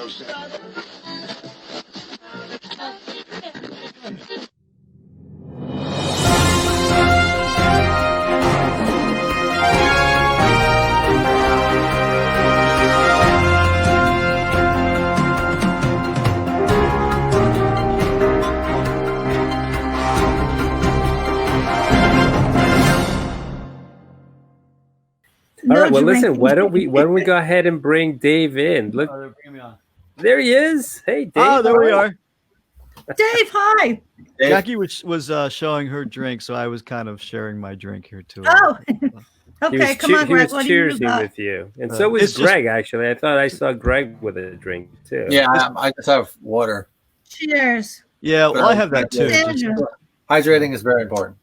All right. Well, listen. Why don't we go ahead and bring Dave in? Look, there he is. Hey, Dave. Oh, there we are. Dave, hi. Dave. Jackie was showing her drink, so I was kind of sharing my drink here too. Oh, okay. Come on, Greg. He was cheersing with you, and so was Greg. Actually, I thought I saw Greg with a drink too. Yeah, I just have water. Cheers. Yeah, well, I have that too. Hydrating is very important.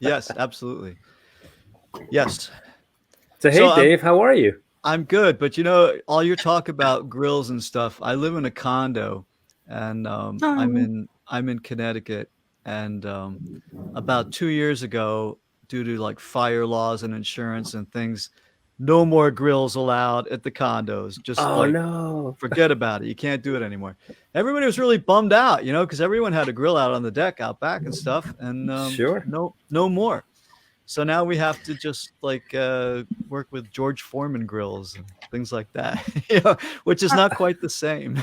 Yes, absolutely. Yes. So, hey, Dave, how are you? I'm good, but you know, all your talk about grills and stuff. I live in a condo, and I'm in Connecticut, and about 2 years ago, due to like fire laws and insurance and things, no more grills allowed at the condos. Just forget about it. You can't do it anymore. Everybody was really bummed out, you know, because everyone had a grill out on the deck out back and stuff, and no more. So now we have to just like work with George Foreman grills and things like that, you know, which is not quite the same.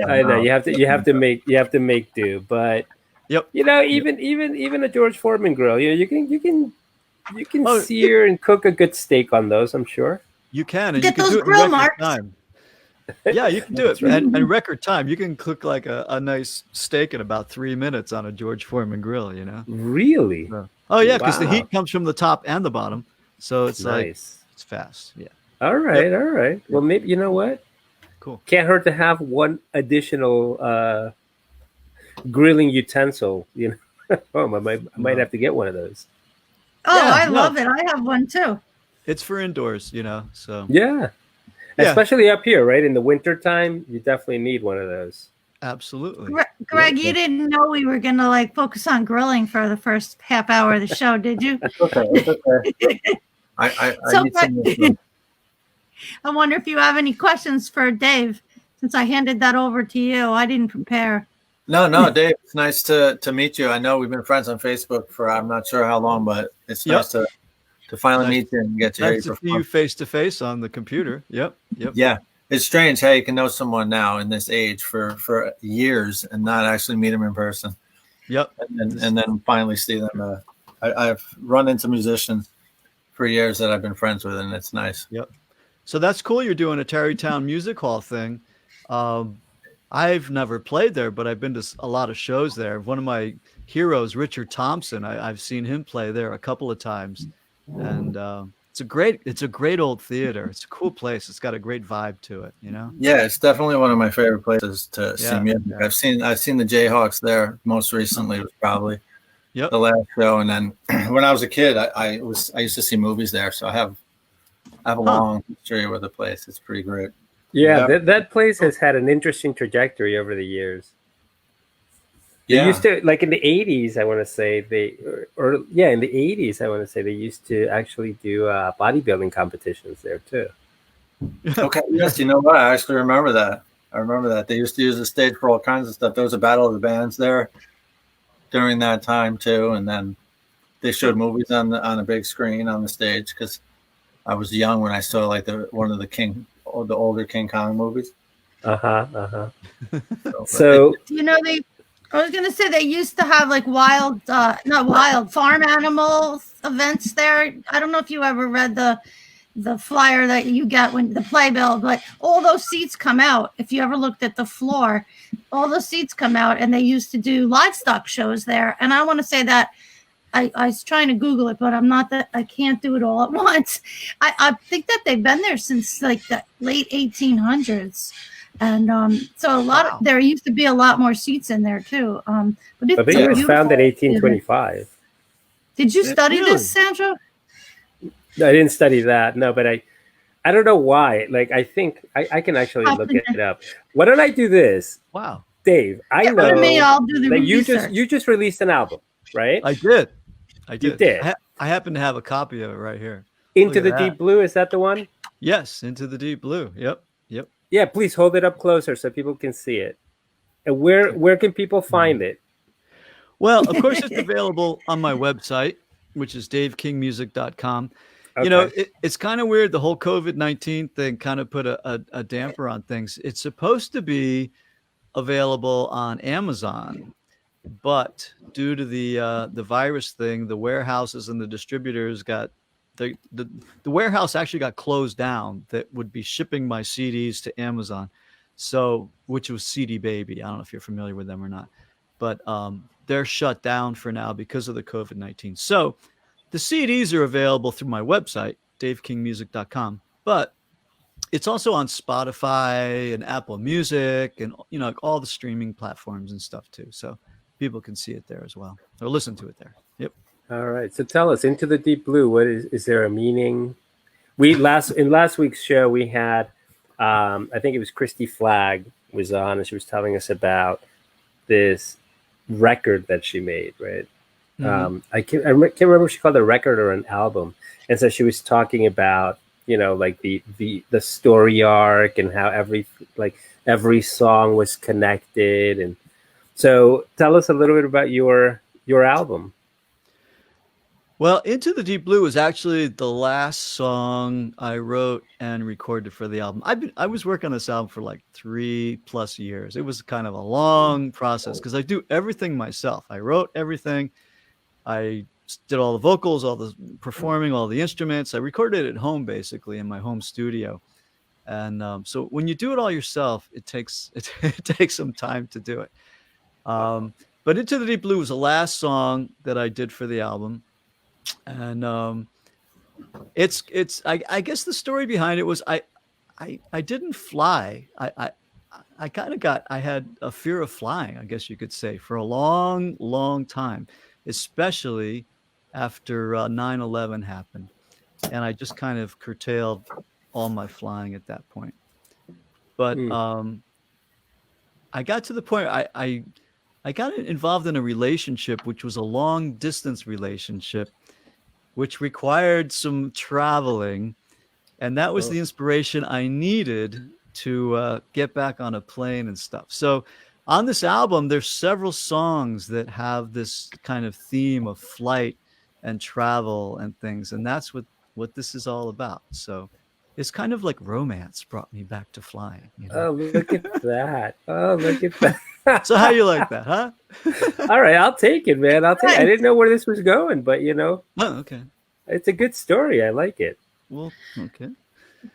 I know you have to make do, but you know, even a George Foreman grill, you know, you can sear and cook a good steak on those. I'm sure you can, and get you can those do it grill in record marks. time. Yeah, you can do it in record time. You can cook like a nice steak in about 3 minutes on a George Foreman grill. You know, really. Oh yeah, because the heat comes from the top and the bottom, so it's nice. Like it's fast. Yeah. All right. Well, maybe you know what? Cool. Can't hurt to have one additional grilling utensil. You know, I might have to get one of those. Oh, yeah, I love it. I have one too. It's for indoors, you know. So yeah, especially up here, right in the winter time, you definitely need one of those. Absolutely. Greg, you didn't know we were going to like focus on grilling for the first half hour of the show, did you? Okay. I need some I wonder if you have any questions for Dave, since I handed that over to you. I didn't prepare. No, Dave, it's nice to meet you. I know we've been friends on Facebook for I'm not sure how long, but it's nice to finally meet you and get to hear you. Nice to see you face to face on the computer. Yep. Yeah. It's strange how you can know someone now in this age for years and not actually meet them in person. Yep. And then finally see them. I've run into musicians for years that I've been friends with, and it's nice. Yep. So that's cool. You're doing a Tarrytown Music Hall thing. I've never played there, but I've been to a lot of shows there. One of my heroes, Richard Thompson, I've seen him play there a couple of times. And it's a great old theater. It's a cool place. It's got a great vibe to it, you know? Yeah, it's definitely one of my favorite places to see music. Yeah. I've seen the Jayhawks there most recently. Was probably the last show, and then when I was a kid, I used to see movies there. So I have a long history with the place. It's pretty great. Yeah, that place has had an interesting trajectory over the years. They used to, like in the 80s, I want to say in the 80s, I want to say they used to actually do bodybuilding competitions there too. Okay. Yes. You know what? I actually remember that. They used to use the stage for all kinds of stuff. There was a battle of the bands there during that time too. And then they showed movies on a big screen on the stage, because I was young when I saw like one of the older King Kong movies. So you know, I was going to say they used to have like farm animal events there. I don't know if you ever read the flyer that you get when the playbill, but all those seats come out. If you ever looked at the floor, all those seats come out, and they used to do livestock shows there. And I want to say that I was trying to Google it, but I can't do it all at once. I think that they've been there since like the late 1800s. And so there used to be a lot more seats in there too. But I think it was founded in 1825. Did you study this, Sandro? No, I didn't study that. No, but I don't know why. Like, I think I can actually look it up. Why don't I do this? Wow, Dave, I know I'll do the that you just released an album, right? I did. You did. I happen to have a copy of it right here. Into the Deep Blue, is that the one? Yes, Into the Deep Blue. Yep. Yeah, please hold it up closer so people can see it. And where can people find it? Well, of course, it's available on my website, which is davekingmusic.com. Okay. You know, it's kind of weird. The whole COVID-19 thing kind of put a damper on things. It's supposed to be available on Amazon, but due to the virus thing, the warehouses and the distributors got the warehouse actually got closed down that would be shipping my CDs to Amazon. So, which was CD Baby. I don't know if you're familiar with them or not, but they're shut down for now because of the COVID-19. So the CDs are available through my website, davekingmusic.com, but it's also on Spotify and Apple Music and, you know, like all the streaming platforms and stuff too. So people can see it there as well or listen to it there. Yep. All right. So tell us, Into the Deep Blue, what is there a meaning? In last week's show, we had, I think it was Christy Flagg was on, and she was telling us about this record that she made, right? Mm-hmm. I can't remember if she called it a record or an album. And so she was talking about, you know, like the story arc and how every song was connected. And so tell us a little bit about your album. Well, Into the Deep Blue was actually the last song I wrote and recorded for the album. I was working on this album for like 3+ years. It was kind of a long process because I do everything myself. I wrote everything. I did all the vocals, all the performing, all the instruments. I recorded it at home, basically, in my home studio. And so when you do it all yourself, it takes some time to do it. But Into the Deep Blue was the last song that I did for the album. And I guess the story behind it was I didn't fly. I had a fear of flying, I guess you could say, for a long time, especially after 9/11 happened. And I just kind of curtailed all my flying at that point. But I got to the point I got involved in a relationship, which was a long distance relationship, which required some traveling. And that was the inspiration I needed to get back on a plane and stuff. So on this album, there's several songs that have this kind of theme of flight and travel and things. And that's what this is all about. So it's kind of like romance brought me back to flying. You know? Oh, look at that. Oh, look at that. So how you like that, huh? All right, I'll take it, man. I'll take it. I didn't know where this was going, but you know. Oh, okay. It's a good story. I like it. Well, okay.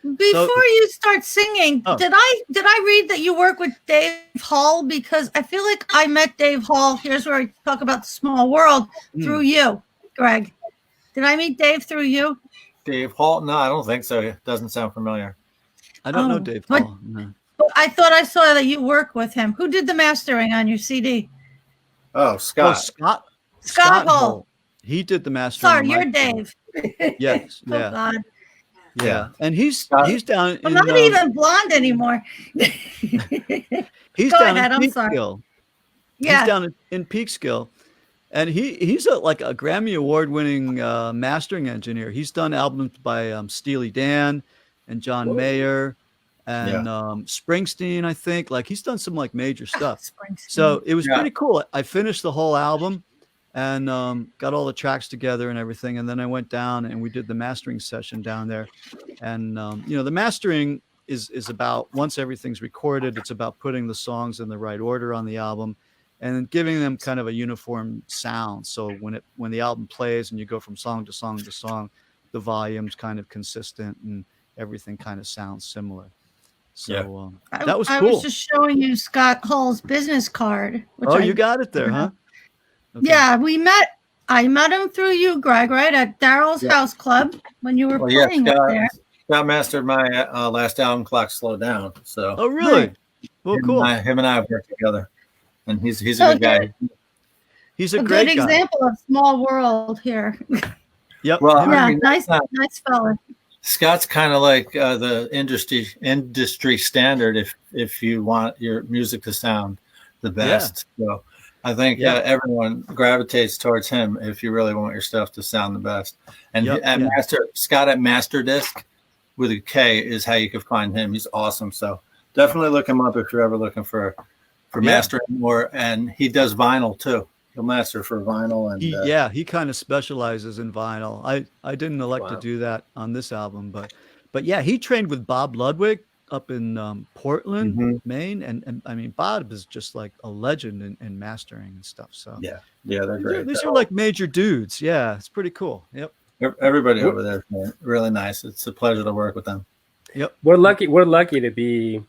Before you start singing, did I read that you work with Dave Hall? Because I feel like I met Dave Hall. Here's where I talk about the small world through you, Greg. Did I meet Dave through you? Dave Hall? No, I don't think so. It doesn't sound familiar. I don't know Dave Hall. No. I thought I saw that you work with him. Who did the mastering on your CD? Oh, Scott. Oh, Scott Hall. He did the mastering. Sorry, you're Dave. Yes. Oh, yeah. God. Yeah. And he's down. I'm not even blonde anymore. He's Go down ahead. in I'm sorry. Peekskill. Yeah. He's down in Peekskill. And he's like a Grammy award-winning mastering engineer. He's done albums by Steely Dan and John Mayer and Springsteen, I think. Like he's done some like major stuff. So it was pretty cool. I finished the whole album and got all the tracks together and everything. And then I went down and we did the mastering session down there. And the mastering is about, once everything's recorded, it's about putting the songs in the right order on the album and giving them kind of a uniform sound. So when the album plays and you go from song to song to song, the volume's kind of consistent and everything kind of sounds similar. So that was cool. I was just showing you Scott Hall's business card. You got it there, huh? Okay. Yeah, I met him through you, Greg, right? At Daryl's House Club when you were playing up there. Scott mastered my last album, Clock Slow Down. So. Oh, really? Well, cool. Him and I have worked together. And he's a good guy. He's a great good example of small world here. Yep. Well, nice fella. Scott's kind of like the industry standard if you want your music to sound the best. Yeah. So I think everyone gravitates towards him if you really want your stuff to sound the best. And Scott at Master Disc with a K is how you can find him. He's awesome. So definitely look him up if you're ever looking for mastering more. And he does vinyl too. He'll master for vinyl. And he kind of specializes in vinyl. I didn't elect to do that on this album, but yeah, he trained with Bob Ludwig up in Portland, Maine, and I mean, Bob is just like a legend in mastering and stuff. So yeah, they're great. These are like major dudes. Yeah, it's pretty cool. Yep. Everybody over there is really nice. It's a pleasure to work with them. Yep. We're lucky to be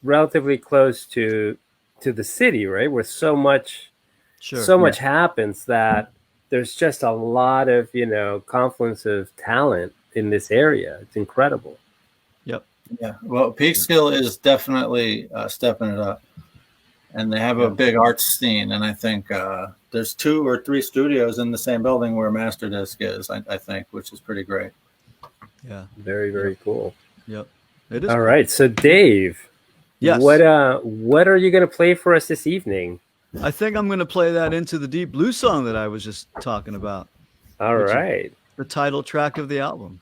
relatively close to the city, right? Where so much happens that there's just a lot of, confluence of talent in this area. It's incredible. Yep. Yeah. Well, Peekskill is definitely stepping it up, and they have a big arts scene. And I think there's 2 or 3 studios in the same building where Masterdisc is, I think, which is pretty great. Yeah. Very, very cool. Yep. It is. All right. So Dave, yes. What are you going to play for us this evening? I think I'm going to play that Into the Deep Blue song that I was just talking about. All right. The title track of the album,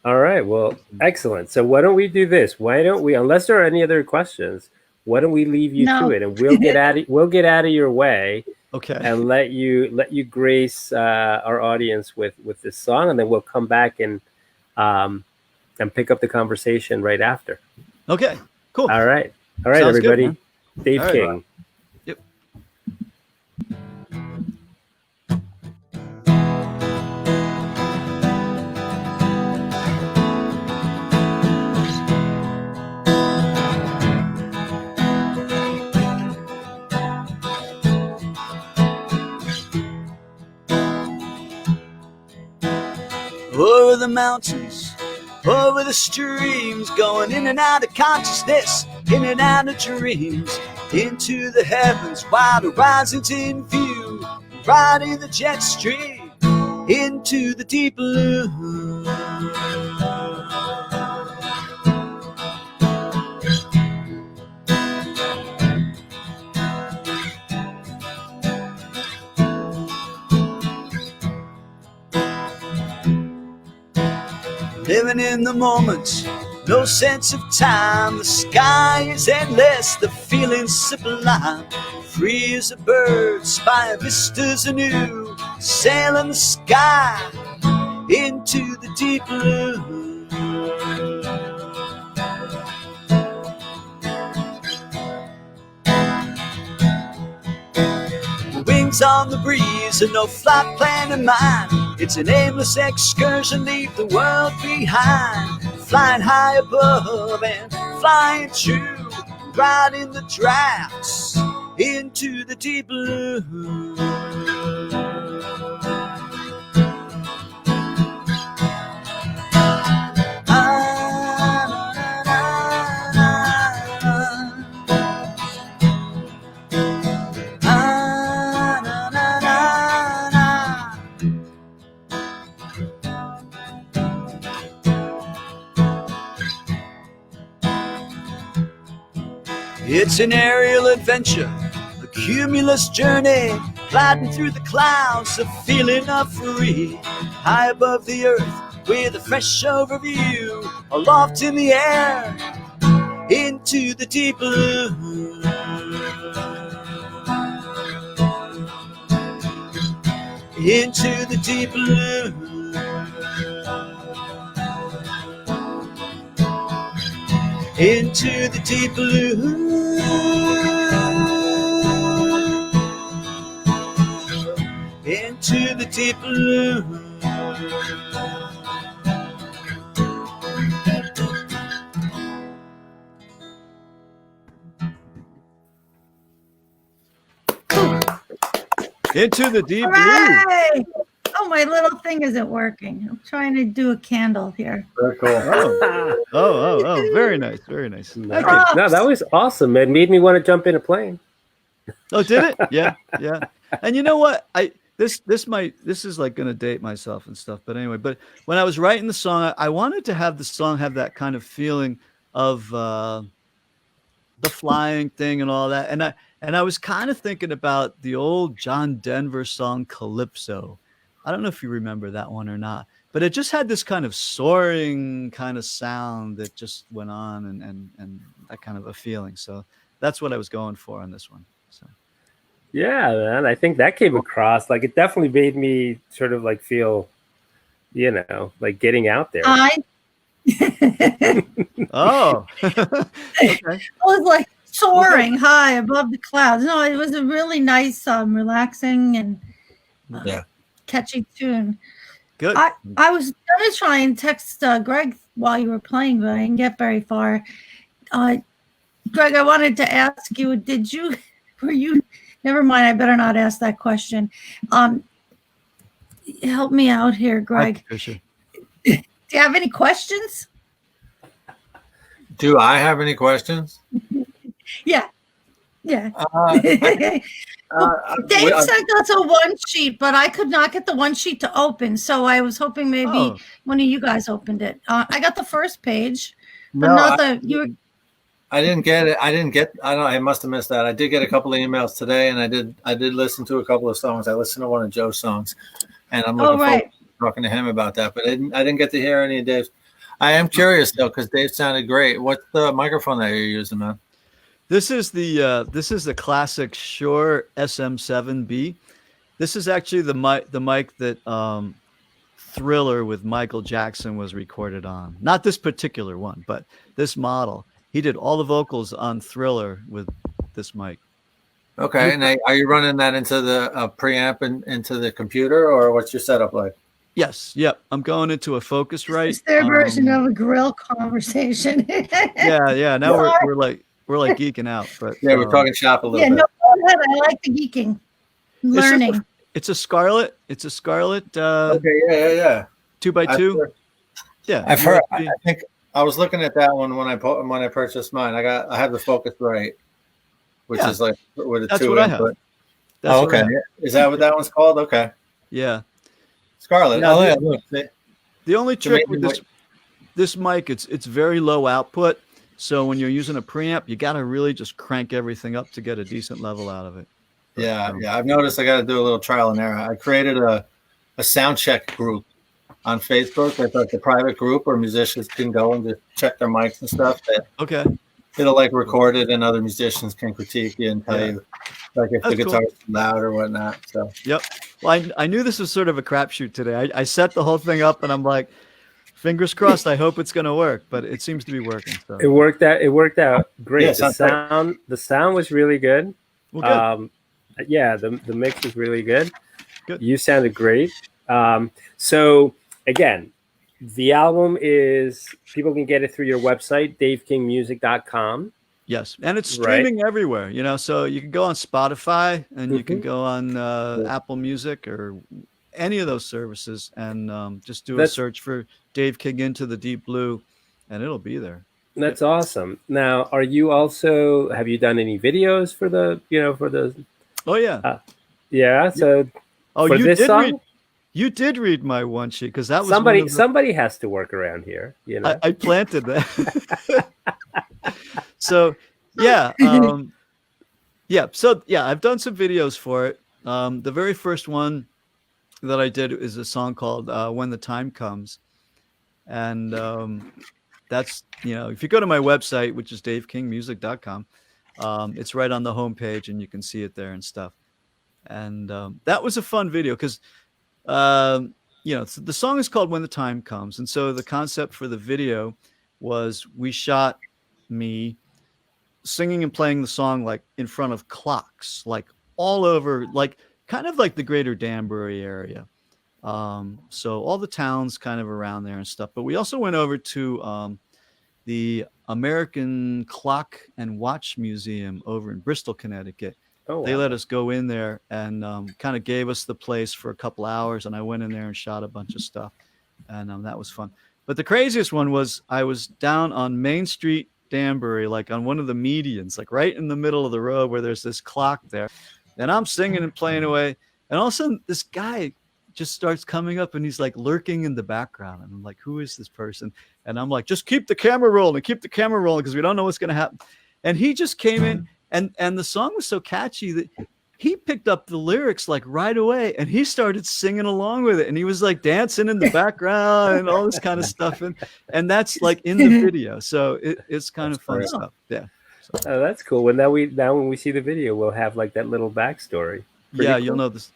All right. Well, excellent. So why don't we do this? Why don't we, unless there are any other questions, why don't we leave you to it, and we'll get out of your way. Okay. And let you grace our audience with this song, and then we'll come back and pick up the conversation right after. Okay. Cool. All right. Sounds everybody. Good, Dave right, King. Yep. Over the mountains, over the streams, going in and out of consciousness, in and out of dreams, into the heavens, wild horizons in view, riding the jet stream, into the deep blue. Living in the moment, no sense of time. The sky is endless, the feeling's sublime. Free as a bird, spy vistas anew, sailing the sky into the deep blue. Wings on the breeze and no flight plan in mind. It's an aimless excursion, leave the world behind. Flying high above and flying true, riding the drafts into the deep blue. It's an aerial adventure, a cumulus journey, gliding through the clouds, a feeling of free. High above the earth, with a fresh overview, aloft in the air, into the deep blue. Into the deep blue. Into the deep blue. Into the deep blue. Into the deep Hooray! Oh, my little thing isn't working. I'm trying to do a candle here. Very cool. Oh, very nice, very nice. No, that was awesome. It made me want to jump in a plane. Oh, did it? Yeah. And you know what? This is like gonna date myself and stuff, but anyway. But when I was writing the song, I wanted to have the song have that kind of feeling of the flying thing and all that. And I was kind of thinking about the old John Denver song Calypso. I don't know if you remember that one or not. but it just had this kind of soaring kind of sound that just went on and that kind of a feeling. So that's what I was going for on this one. So. Yeah, man. I think that came across. Like, it definitely made me sort of like feel, like getting out there. Oh. Okay. It was like soaring high above the clouds. No, it was a really nice, relaxing and catchy tune. Good. I was gonna try and text Greg while you were playing, but I didn't get very far. Greg, I wanted to ask you, were you never mind, I better not ask that question. Help me out here, Greg. Hi, do you have any questions? Do I have any questions? Yeah. Dave sent us a one sheet, but I could not get the one sheet to open. So I was hoping maybe one of you guys opened it. I got the first page, but I didn't get it. I must have missed that. I did get a couple of emails today, and I did listen to a couple of songs. I listened to one of Joe's songs, and I'm looking forward to talking to him about that. But I didn't get to hear any of Dave's. I am curious though, because Dave sounded great. What's the microphone that you're using, man? This is the classic Shure SM7B. This is actually the mic that Thriller with Michael Jackson was recorded on. Not this particular one, but this model. He did all the vocals on Thriller with this mic. Okay, and are you running that into the preamp and into the computer, or what's your setup like? Yes, yep. I'm going into a Focusrite. It's their version of a grill conversation. yeah. Now we're like geeking out, but we're talking shop a little bit. No, go ahead. I like the geeking, learning. It's a Scarlett. Okay, yeah. 2x2. Yeah, I've heard. I think I was looking at that one when I purchased mine. I have the Focusrite, which is like with a that's 2 what input. I have. Okay. Is that what that one's called? Okay. Yeah. Scarlett. Look. The only trick with this mic, it's very low output. So when you're using a preamp, you got to really just crank everything up to get a decent level out of it. Yeah. I've noticed I got to do a little trial and error. I created a sound check group on Facebook. It's like a private group where musicians can go and just check their mics and stuff. Okay. It'll like record it, and other musicians can critique you and tell you like if the guitar's too loud or whatnot. So yep. Well, I knew this was sort of a crapshoot today. I set the whole thing up, and I'm like, fingers crossed. I hope it's going to work, but it seems to be working. So. It worked out great. Yeah, the sound was really good. Well, good. The mix was really good. Good. You sounded great. So again, the album is, people can get it through your website, davekingmusic.com. Yes, and it's streaming everywhere, so you can go on Spotify and you can go on Apple Music or any of those services and just do a search for Dave King Into the Deep Blue, and it'll be there. That's awesome. Now, have you done any videos for the, Oh, yeah. Yeah, so for this song? You did read my one sheet, because that was somebody has to work around here. I planted that. So yeah, I've done some videos for it. The very first one that I did is a song called "When the Time Comes," and that's if you go to my website, which is davekingmusic.com, it's right on the homepage, and you can see it there and stuff. And that was a fun video because. The song is called When the Time Comes. And so the concept for the video was we shot me singing and playing the song like in front of clocks, like all over, like kind of like the greater Danbury area. So all the towns kind of around there and stuff. But we also went over to the American Clock and Watch Museum over in Bristol, Connecticut. Oh, wow. They let us go in there and kind of gave us the place for a couple hours. And I went in there and shot a bunch of stuff. And that was fun. But the craziest one was I was down on Main Street, Danbury, like on one of the medians, like right in the middle of the road where there's this clock there. And I'm singing and playing away. And all of a sudden, this guy just starts coming up and he's like lurking in the background. And I'm like, who is this person? And I'm like, just keep the camera rolling because we don't know what's going to happen. And he just came in. And the song was so catchy that he picked up the lyrics like right away, and he started singing along with it, and he was like dancing in the background and all this kind of stuff, and that's like in the video, so it's kind of fun stuff. Yeah. So. Oh, that's cool. Well, now when we see the video, we'll have like that little backstory. Pretty Cool.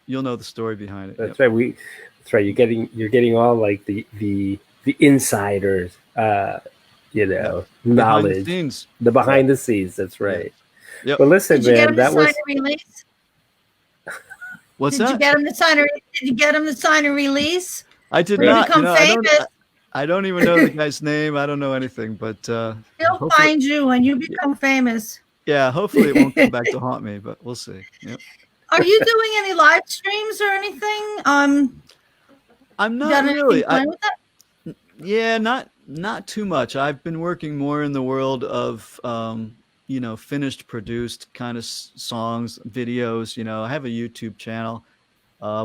You'll know the story behind it. That's right. That's right. You're getting all like the insiders, knowledge, the behind the scenes. That's right. Yep. Well, listen, man, that was. What's Did that? you get him to sign a? Did you get him to sign a release? I did not. I don't even know the guy's name. I don't know anything, but he'll find you when you become famous. Yeah, hopefully it won't come back to haunt me, but we'll see. Yep. Are you doing any live streams or anything? I'm not really. Yeah, not too much. I've been working more in the world of finished produced kind of songs, videos. I have a YouTube channel,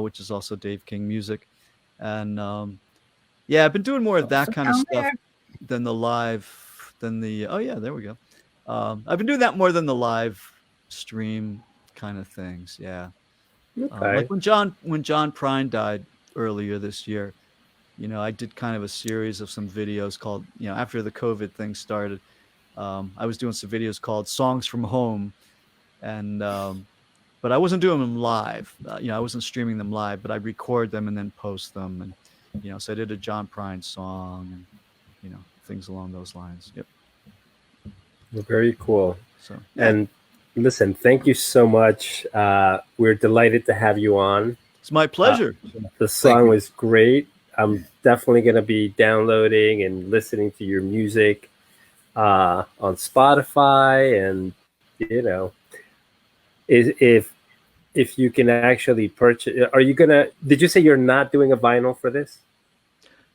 which is also Dave King Music, and I've been doing more of that kind of stuff than the live, there we go. I've been doing that more than the live stream kind of things. Yeah. Okay. Like when John Prine died earlier this year, I did kind of a series of some videos called, after the COVID thing started, I was doing some videos called Songs from Home, and but I wasn't doing them live. I wasn't streaming them live, but I record them and then post them, and so I did a John Prine song, and things along those lines. Yep. Very cool. So and listen, thank you so much. We're delighted to have you on. It's my pleasure. The song was great. I'm definitely going to be downloading and listening to your music on Spotify, and if you can actually purchase, are you gonna? Did you say you're not doing a vinyl for this?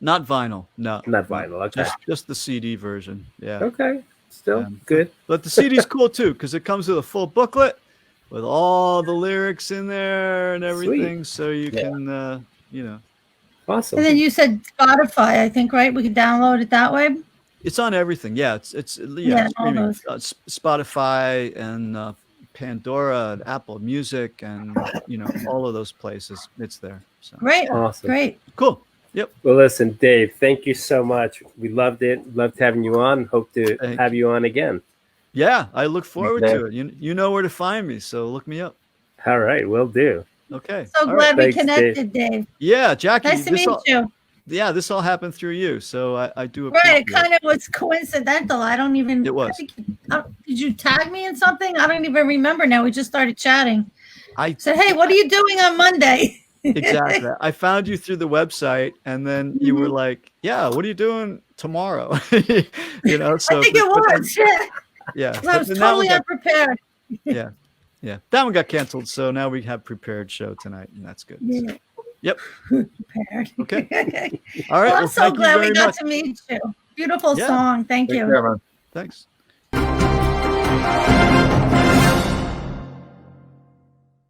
Not vinyl, no. Not vinyl. Okay, just the CD version. Yeah. Okay, still good. But the CD's cool too because it comes with a full booklet with all the lyrics in there and everything, so you can, Awesome. And then you said Spotify, I think, right? We could download it that way. It's on everything. Yeah, it's streaming. Spotify and Pandora and Apple Music and all of those places. It's there. So. Great. Awesome. Great. Cool. Yep. Well, listen, Dave, thank you so much. We loved it. Loved having you on. Hope to have you on again. Yeah, I look forward to it. You know where to find me, so look me up. All right, will do. Okay. So glad we connected, Dave. Yeah, Jackie. Nice to meet you. Yeah, this all happened through you, so I do appreciate it. Right, it it. kind of was coincidental. I don't even. It was. Did you tag me in something? I don't even remember now. We just started chatting. I said, "Hey, what are you doing on Monday?" Exactly. I found you through the website, and then you were like, "Yeah, what are you doing tomorrow?" So I think it was. Yeah, I was totally unprepared. Yeah. That one got canceled, so now we have prepared show tonight, and that's good. Yeah. So, yep. Prepared. Okay. All right. Well, I'm so glad we got to meet you. Beautiful song. Thank you. Thanks.